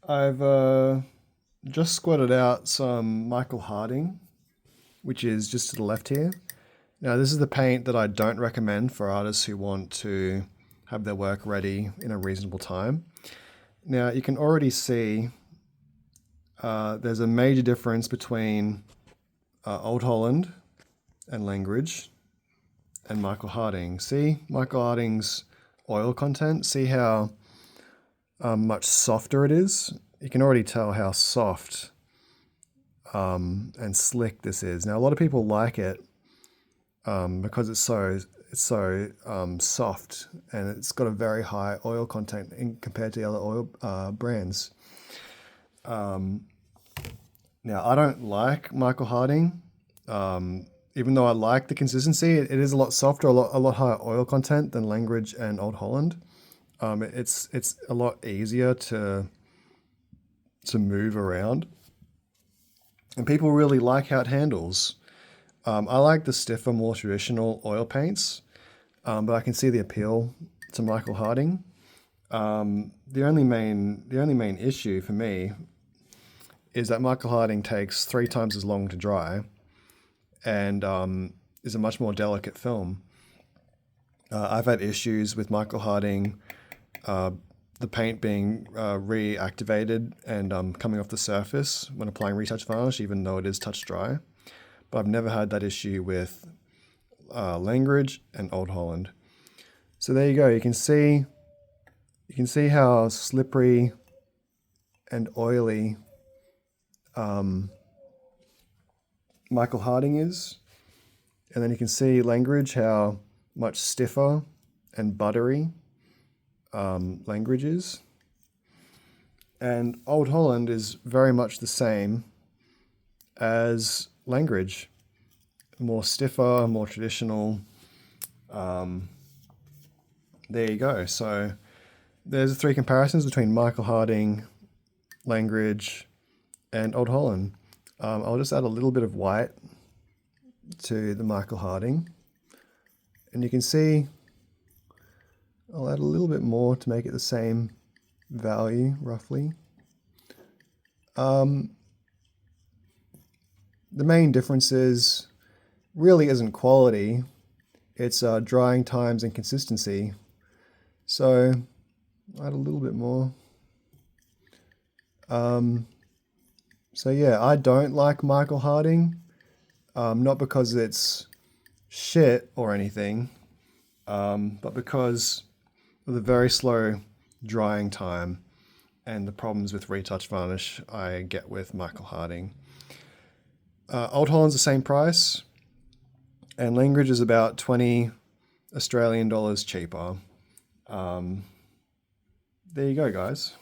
I've just squatted out some Michael Harding, which is just to the left here. Now, this is the paint that I don't recommend for artists who want to have their work ready in a reasonable time. Now, you can already see there's a major difference between Old Holland and Langridge and Michael Harding. See Michael Harding's oil content? See how much softer it is? You can already tell how soft and slick this is. Now, a lot of people like it because it's so soft, and it's got a very high oil content compared to the other oil brands. Now, I don't like Michael Harding. Even though I like the consistency, it is a lot softer, a lot higher oil content than Langridge and Old Holland. It's a lot easier to move around, and people really like how it handles. I like the stiffer, more traditional oil paints, but I can see the appeal to Michael Harding. The only main issue for me is that Michael Harding takes 3 times as long to dry, and is a much more delicate film. I've had issues with Michael Harding, the paint being reactivated and coming off the surface when applying retouch varnish, even though it is touch dry. But I've never had that issue with Langridge and Old Holland. So there you go. You can see how slippery and oily Michael Harding is, and then you can see Langridge how much stiffer and buttery Langridge is, and Old Holland is very much the same as Langridge, more stiffer, more traditional. There you go. So there's 3 comparisons between Michael Harding, Langridge, and Old Holland. I'll just add a little bit of white to the Michael Harding, and you can see I'll add a little bit more to make it the same value roughly. The main differences really isn't quality, it's drying times and consistency. So add a little bit more. So yeah, I don't like Michael Harding, not because it's shit or anything, but because of the very slow drying time and the problems with retouch varnish I get with Michael Harding. Old Holland's the same price, and Langridge is about 20 Australian dollars cheaper. There you go, guys.